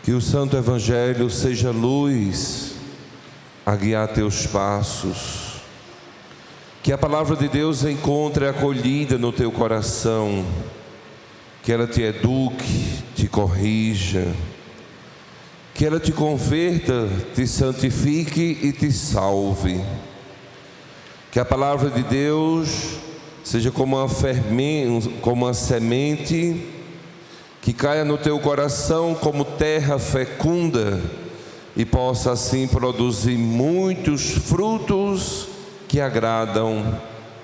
Que o Santo Evangelho seja luz a guiar teus passos. Que a palavra de Deus encontre acolhida no teu coração. Que ela te eduque, te corrija. Que ela te converta, te santifique e te salve. Que a palavra de Deus seja como uma semente que caia no teu coração como terra fecunda e possa assim produzir muitos frutos que agradam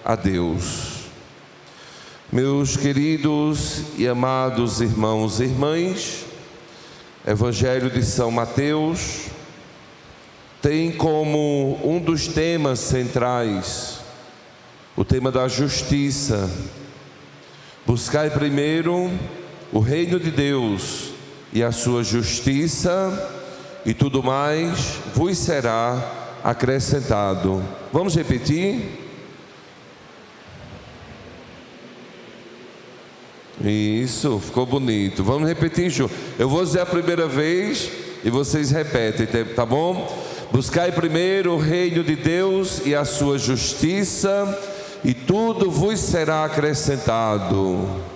a Deus. Meus queridos e amados irmãos e irmãs, Evangelho de São Mateus tem como um dos temas centrais o tema da justiça. Buscai primeiro o reino de Deus e a sua justiça, e tudo mais vos será acrescentado. Vamos repetir? Isso, ficou bonito. Vamos repetir junto. Eu vou dizer a primeira vez e vocês repetem, tá bom? Buscai primeiro o reino de Deus e a sua justiça, e tudo vos será acrescentado.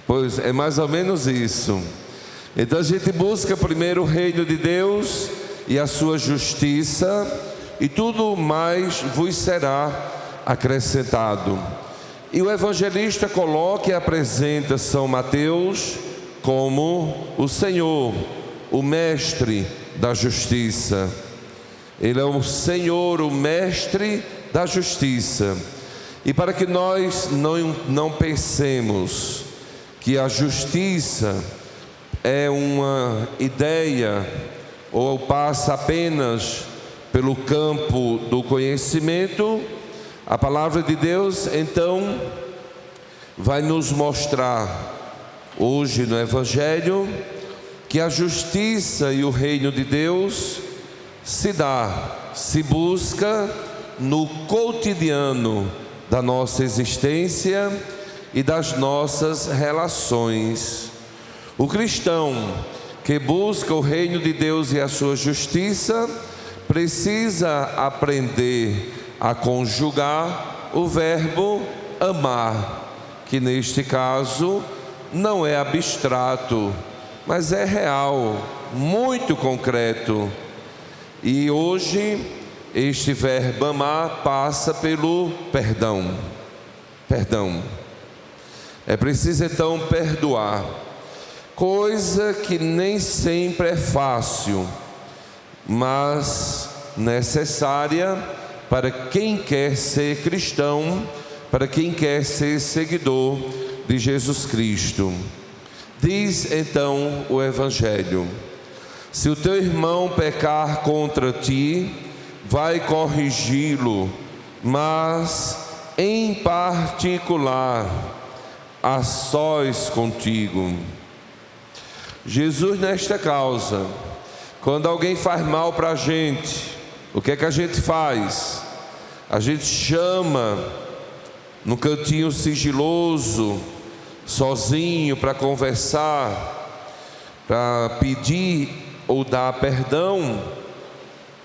Pois é mais ou menos isso. Então a gente busca primeiro o reino de Deus e a sua justiça, e tudo mais vos será acrescentado. E o evangelista coloca e apresenta São Mateus como o Senhor, o mestre da justiça. Ele é o Senhor, o mestre da justiça. E para que nós não pensemos que a justiça é uma ideia ou passa apenas pelo campo do conhecimento, a palavra de Deus então vai nos mostrar hoje no Evangelho que a justiça e o reino de Deus se busca no cotidiano da nossa existência e das nossas relações. O cristão que busca o reino de Deus e a sua justiça precisa aprender a conjugar o verbo amar, que neste caso não é abstrato, mas é real, muito concreto. E hoje este verbo amar passa pelo perdão. É preciso então perdoar, coisa que nem sempre é fácil, mas necessária para quem quer ser cristão, para quem quer ser seguidor de Jesus Cristo. Diz então o Evangelho: se o teu irmão pecar contra ti, vai corrigi-lo, mas em particular, a sós contigo. Jesus, nesta causa, quando alguém faz mal para a gente, o que é que a gente faz? A gente chama no cantinho sigiloso, sozinho, para conversar, para pedir ou dar perdão,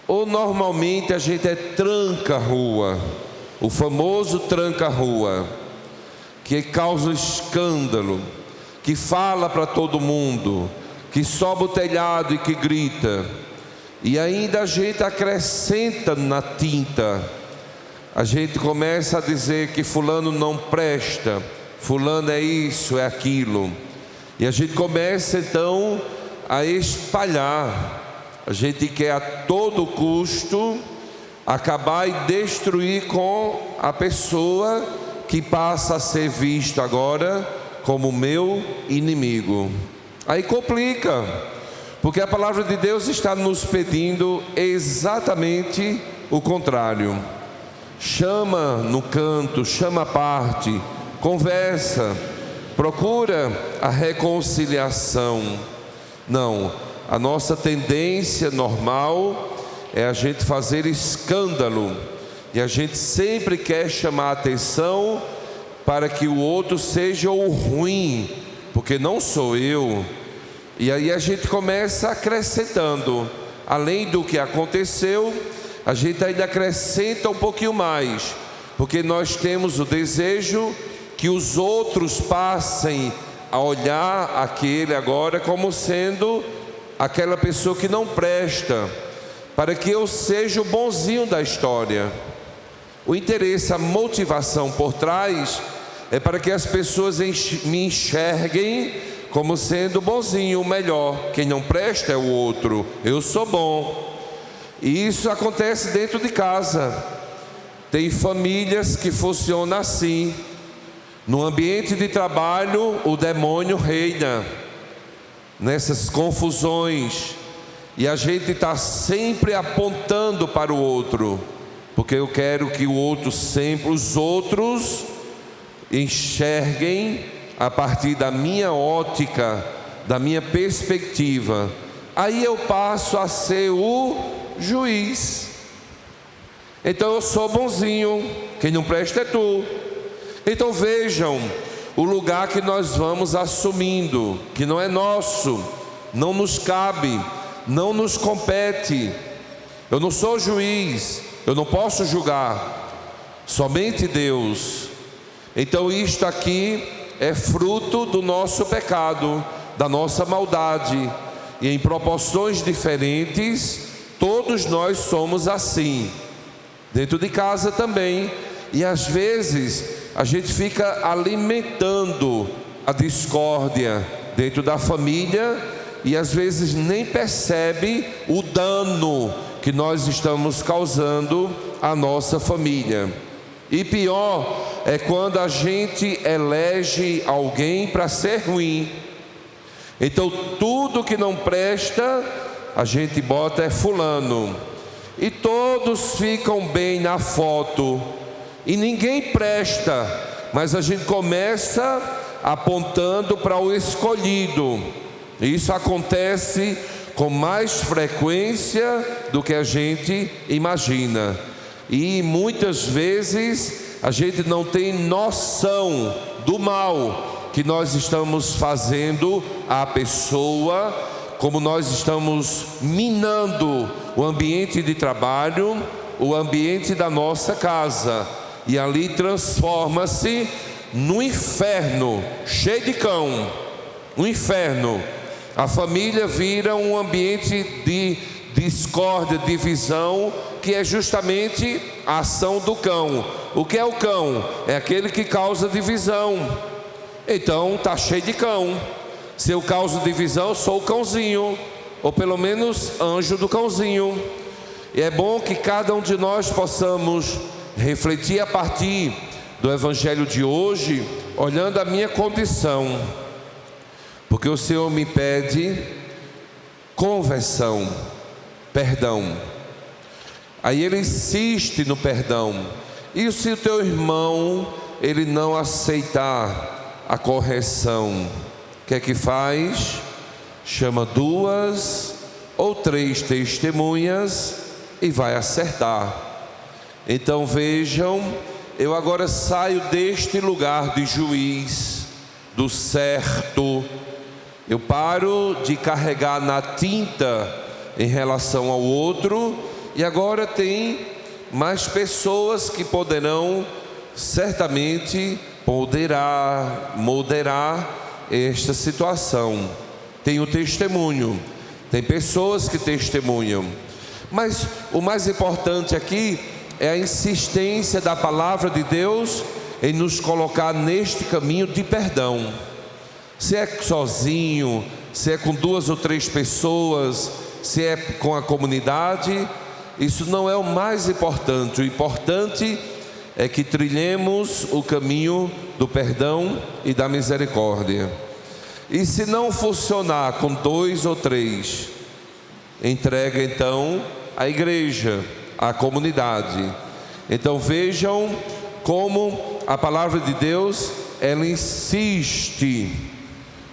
ou normalmente a gente é tranca-rua, o famoso tranca-rua, que causa escândalo, que fala para todo mundo, que sobe o telhado e que grita, e ainda a gente acrescenta na tinta, a gente começa a dizer que fulano não presta, fulano é isso, é aquilo, e a gente começa então a espalhar, a gente quer a todo custo acabar e destruir com a pessoa que passa a ser visto agora como meu inimigo. Aí complica, porque a palavra de Deus está nos pedindo exatamente o contrário. Chama no canto, chama à parte, conversa, procura a reconciliação. Não, a nossa tendência normal é a gente fazer escândalo, e a gente sempre quer chamar a atenção para que o outro seja o ruim, porque não sou eu. E aí a gente começa acrescentando, além do que aconteceu, a gente ainda acrescenta um pouquinho mais, porque nós temos o desejo que os outros passem a olhar aquele agora como sendo aquela pessoa que não presta, para que eu seja o bonzinho da história. O interesse, a motivação por trás é para que as pessoas me enxerguem como sendo bonzinho, o melhor. Quem não presta é o outro, eu sou bom. E isso acontece dentro de casa. Tem famílias que funcionam assim. No ambiente de trabalho, o demônio reina nessas confusões, e a gente está sempre apontando para o outro, porque eu quero que o outro sempre, os outros enxerguem a partir da minha ótica, da minha perspectiva. Aí eu passo a ser o juiz. Então eu sou bonzinho, quem não presta é tu. Então vejam o lugar que nós vamos assumindo, que não é nosso, não nos cabe, não nos compete. Eu não sou juiz, eu não posso julgar, somente Deus. Então isto aqui é fruto do nosso pecado, da nossa maldade, e em proporções diferentes, todos nós somos assim, dentro de casa também. E às vezes a gente fica alimentando a discórdia dentro da família, e às vezes nem percebe o dano que nós estamos causando à nossa família. E pior é quando a gente elege alguém para ser ruim. Então tudo que não presta, a gente bota é fulano, e todos ficam bem na foto, e ninguém presta, mas a gente começa apontando para o escolhido. Isso acontece com mais frequência do que a gente imagina, e muitas vezes a gente não tem noção do mal que nós estamos fazendo à pessoa, como nós estamos minando o ambiente de trabalho, o ambiente da nossa casa, e ali transforma-se no inferno, cheio de cão, um inferno. A família vira um ambiente de discórdia, divisão, que é justamente a ação do cão. O que é o cão? É aquele que causa divisão. Então está cheio de cão. Se eu causo divisão, eu sou o cãozinho, ou pelo menos anjo do cãozinho. E é bom que cada um de nós possamos refletir a partir do evangelho de hoje, olhando a minha condição, porque o Senhor me pede conversão, perdão. Aí ele insiste no perdão. E se o teu irmão ele não aceitar a correção, o que é que faz? Chama 2 ou 3 testemunhas e vai acertar. Então vejam, eu agora saio deste lugar de juiz, do certo. Eu paro de carregar na tinta em relação ao outro, e agora tem mais pessoas que poderão certamente moderar esta situação. Tem o testemunho, tem pessoas que testemunham, mas o mais importante aqui é a insistência da palavra de Deus em nos colocar neste caminho de perdão. Se é sozinho, se é com 2 ou 3 pessoas, se é com a comunidade, isso não é o mais importante. O importante é que trilhemos o caminho do perdão e da misericórdia. E se não funcionar com 2 ou 3, entrega então à igreja, à comunidade. Então vejam como a palavra de Deus, ela insiste.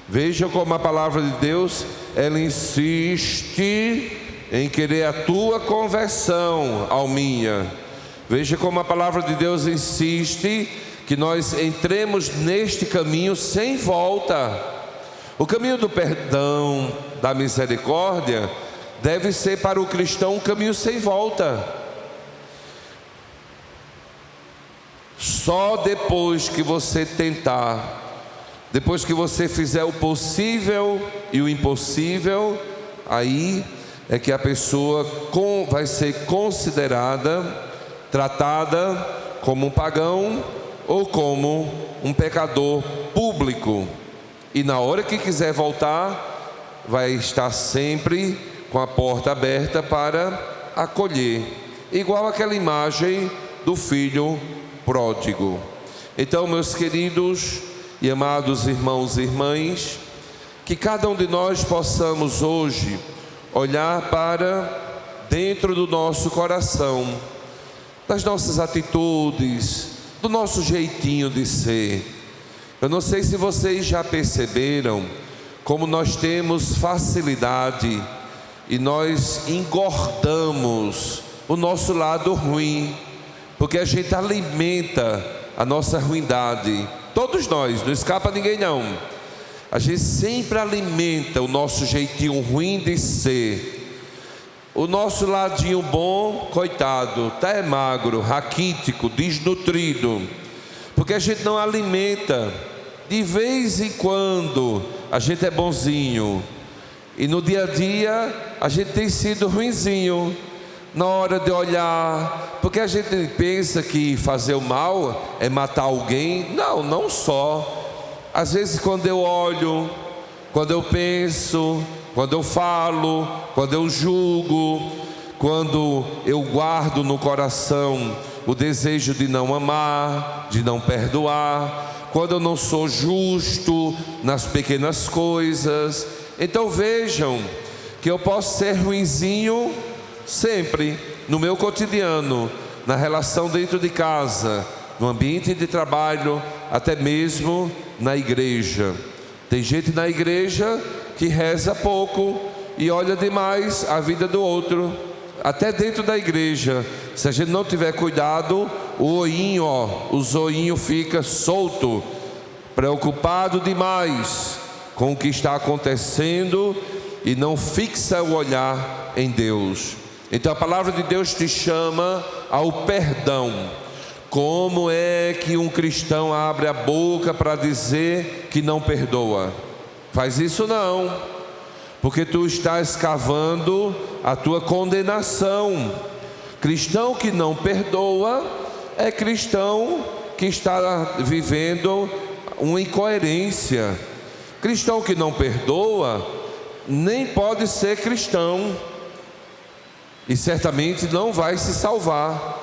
Vejam como a palavra de Deus, ela insiste em querer a tua conversão, alminha. Veja como a palavra de Deus insiste que nós entremos neste caminho sem volta. O caminho do perdão, da misericórdia, deve ser para o cristão um caminho sem volta. Só depois que você tentar, depois que você fizer o possível e o impossível, aí é que a pessoa vai ser considerada, tratada como um pagão ou como um pecador público. E na hora que quiser voltar, vai estar sempre com a porta aberta para acolher. Igual aquela imagem do filho pródigo. Então, meus queridos e amados irmãos e irmãs, que cada um de nós possamos hoje olhar para dentro do nosso coração, das nossas atitudes, do nosso jeitinho de ser. Eu não sei se vocês já perceberam como nós temos facilidade e nós engordamos o nosso lado ruim, porque a gente alimenta a nossa ruindade. Todos nós, não escapa ninguém não. A gente sempre alimenta o nosso jeitinho ruim de ser. O nosso ladinho bom, coitado, tá magro, raquítico, desnutrido, porque a gente não alimenta. De vez em quando a gente é bonzinho, e no dia a dia a gente tem sido ruinzinho na hora de olhar, porque a gente pensa que fazer o mal é matar alguém. Não, não só. Às vezes quando eu olho, quando eu penso, quando eu falo, quando eu julgo, quando eu guardo no coração o desejo de não amar, de não perdoar, quando eu não sou justo nas pequenas coisas. Então vejam que eu posso ser ruinzinho sempre, no meu cotidiano, na relação dentro de casa, no ambiente de trabalho, até mesmo na igreja. Tem gente na igreja que reza pouco e olha demais a vida do outro. Até dentro da igreja, se a gente não tiver cuidado, o zoinho fica solto, preocupado demais com o que está acontecendo e não fixa o olhar em Deus. Então a palavra de Deus te chama ao perdão. Como é que um cristão abre a boca para dizer que não perdoa? Faz isso não, porque tu estás cavando a tua condenação. Cristão que não perdoa é cristão que está vivendo uma incoerência. Cristão que não perdoa nem pode ser cristão, e certamente não vai se salvar.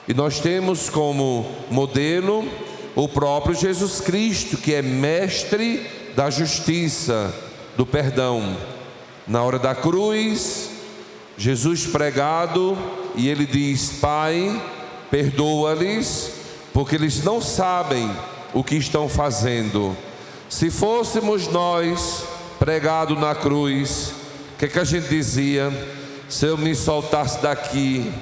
E nós temos como modelo o próprio Jesus Cristo, que é mestre da justiça, do perdão. Na hora da cruz, Jesus pregado, e ele diz: Pai, perdoa-lhes, porque eles não sabem o que estão fazendo. Se fôssemos nós pregado na cruz, o que a gente dizia? Se eu me soltasse daqui,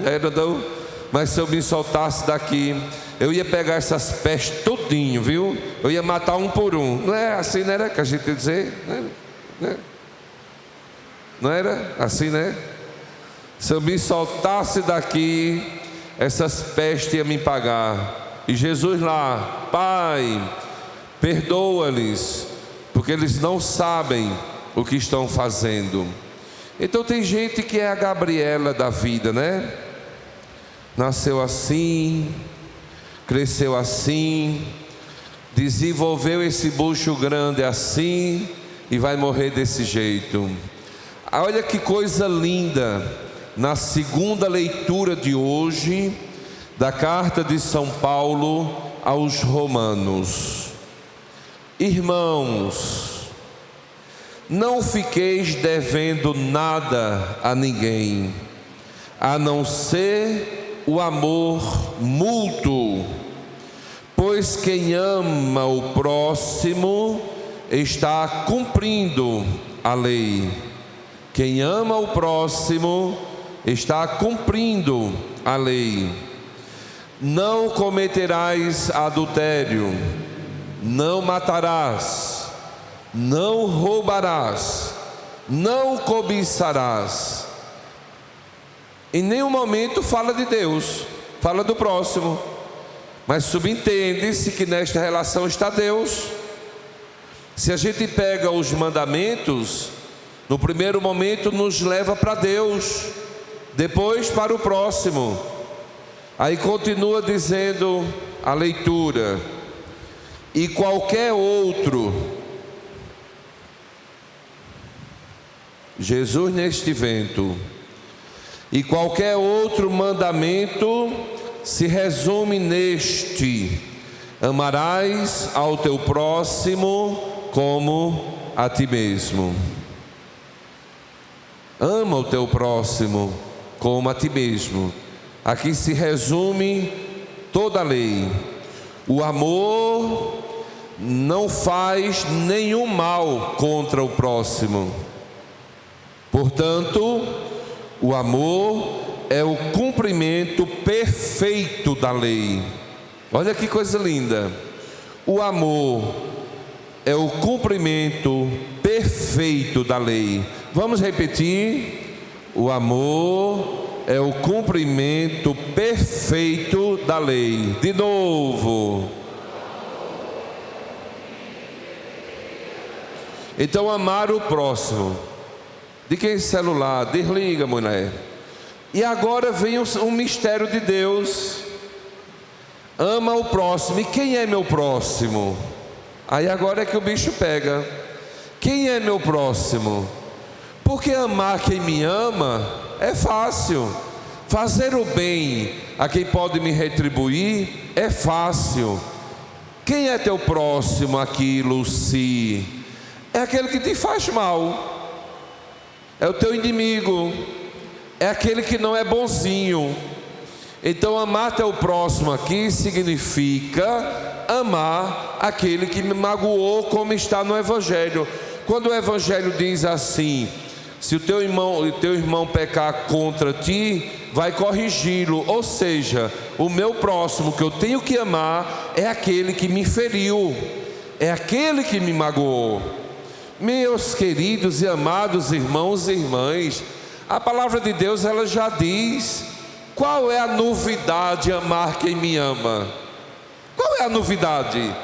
mas se eu me soltasse daqui, eu ia pegar essas pestes tudinho, viu? Eu ia matar um por um. Não é assim, não era que a gente ia dizer? Não era assim, né? Se eu me soltasse daqui, essas pestes iam me pagar. E Jesus lá: Pai, perdoa-lhes, porque eles não sabem o que estão fazendo. Então tem gente que é a Gabriela da vida, né? Nasceu assim, cresceu assim, desenvolveu esse bucho grande assim e vai morrer desse jeito. Olha que coisa linda, na segunda leitura de hoje da carta de São Paulo aos Romanos: Irmãos, não fiqueis devendo nada a ninguém, a não ser o amor mútuo, pois quem ama o próximo está cumprindo a lei. Quem ama o próximo está cumprindo a lei. não cometerás adultério, não matarás, não roubarás, não cobiçarás. Em nenhum momento fala de Deus, fala do próximo, mas subentende-se que nesta relação está Deus. Se a gente pega os mandamentos, no primeiro momento nos leva para Deus, depois para o próximo. Aí continua dizendo a leitura: e qualquer outro, Jesus neste vento, e qualquer outro mandamento se resume neste: amarás ao teu próximo como a ti mesmo. Ama o teu próximo como a ti mesmo. Aqui se resume toda a lei. O amor não faz nenhum mal contra o próximo. Portanto, o amor é o cumprimento perfeito da lei. Olha que coisa linda. O amor é o cumprimento perfeito da lei. Vamos repetir: o amor é o cumprimento perfeito da lei. De novo. Então, amar o próximo. De quem celular? Desliga, mulher. E agora vem um mistério de Deus. Ama o próximo. E quem é meu próximo? Aí agora é que o bicho pega. Quem é meu próximo? Porque amar quem me ama é fácil. Fazer o bem a quem pode me retribuir é fácil. Quem é teu próximo aqui, Luci? É aquele que te faz mal. É o teu inimigo. É aquele que não é bonzinho. Então amar teu próximo aqui significa amar aquele que me magoou, como está no Evangelho. Quando o Evangelho diz assim: se o teu irmão pecar contra ti, vai corrigi-lo. Ou seja, o meu próximo que eu tenho que amar é aquele que me feriu, é aquele que me magoou. Meus queridos e amados irmãos e irmãs, a palavra de Deus, ela já diz. Qual é a novidade amar quem me ama? Qual é a novidade?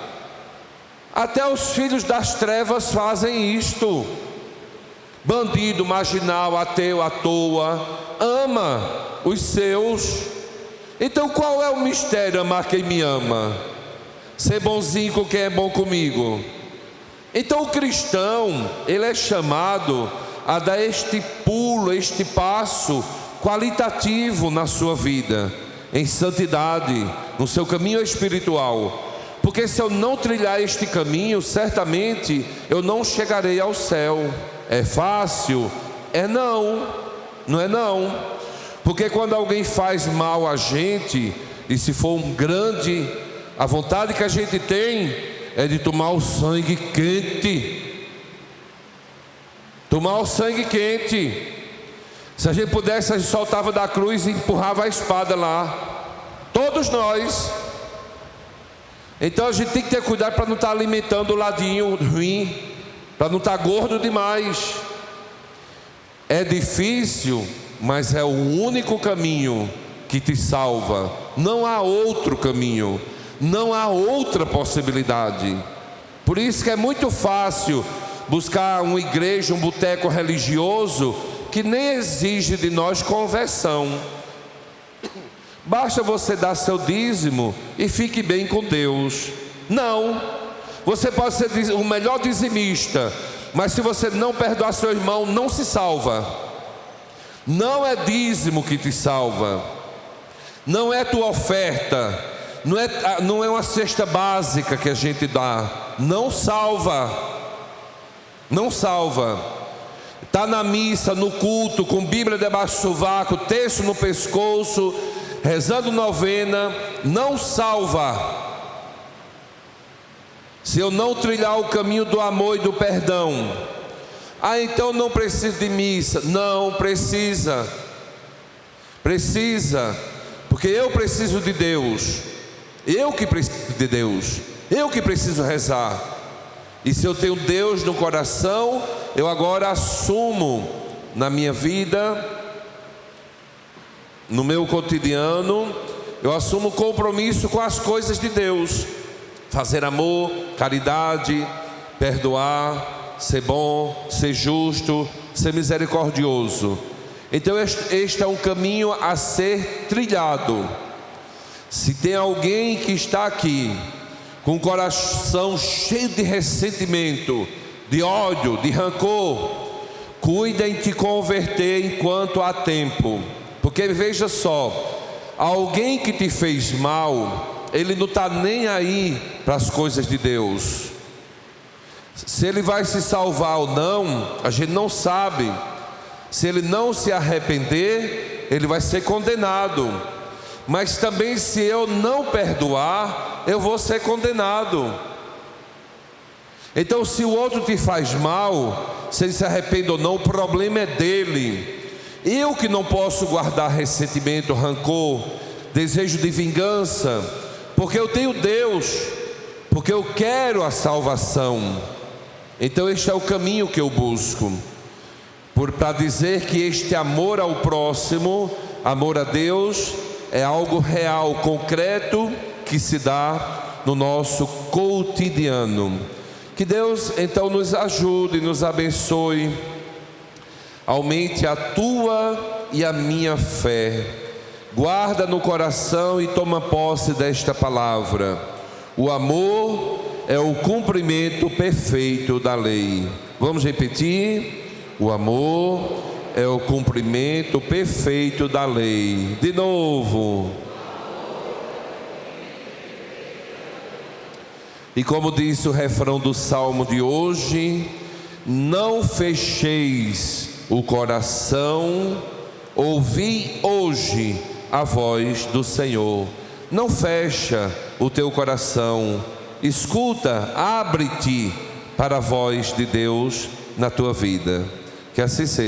Até os filhos das trevas fazem isto. Bandido, marginal, ateu, à toa, ama os seus. Então qual é o mistério amar quem me ama? Ser bonzinho com quem é bom comigo. Então o cristão, ele é chamado a dar este pulo, este passo qualitativo na sua vida, em santidade, no seu caminho espiritual. Porque se eu não trilhar este caminho, certamente eu não chegarei ao céu. É fácil? É não, não é não. Porque quando alguém faz mal a gente, e se for um grande, a vontade que a gente tem é de tomar o sangue quente. Tomar o sangue quente. Se a gente pudesse, a gente soltava da cruz e empurrava a espada lá. Todos nós. Então a gente tem que ter cuidado para não estar alimentando o ladinho ruim, para não estar gordo demais. É difícil, mas é o único caminho que te salva. Não há outro caminho, não há outra possibilidade. Por isso que é muito fácil buscar uma igreja, um boteco religioso que nem exige de nós conversão. Basta você dar seu dízimo e fique bem com Deus. Não, você pode ser o melhor dizimista, mas se você não perdoar seu irmão, não se salva. Não é dízimo que te salva, não é tua oferta, não é uma cesta básica que a gente dá. Não salva, não salva. Está na missa, no culto, com Bíblia debaixo do sovaco, terço no pescoço, rezando novena, não salva. Se eu não trilhar o caminho do amor e do perdão, então não preciso de missa. Não precisa. Precisa, porque porque eu preciso de Deus, eu que preciso de Deus, eu que preciso rezar. E se eu tenho Deus no coração, eu agora assumo na minha vida, no meu cotidiano, eu assumo compromisso com as coisas de Deus: fazer amor, caridade, perdoar, ser bom, ser justo, ser misericordioso. Então este é um caminho a ser trilhado. Se tem alguém que está aqui com o coração cheio de ressentimento, de ódio, de rancor, cuida em te converter enquanto há tempo. Porque veja só, alguém que te fez mal, ele não está nem aí para as coisas de Deus. Se ele vai se salvar ou não, a gente não sabe. Se ele não se arrepender, ele vai ser condenado. Mas também, se eu não perdoar, eu vou ser condenado. Então, se o outro te faz mal, se ele se arrepende ou não, o problema é dele. Eu que não posso guardar ressentimento, rancor, desejo de vingança, porque eu tenho Deus, porque eu quero a salvação. Então este é o caminho que eu busco, para dizer que este amor ao próximo, amor a Deus, é algo real, concreto, que se dá no nosso cotidiano. Que Deus então nos ajude, nos abençoe, aumente a tua e a minha fé. Guarda no coração e toma posse desta palavra: o amor é o cumprimento perfeito da lei. Vamos repetir? O amor é o cumprimento perfeito da lei. De novo. E como disse o refrão do salmo de hoje: não fecheis o coração, ouvi hoje a voz do Senhor. Não fecha o teu coração, escuta, abre-te para a voz de Deus na tua vida. Que assim seja.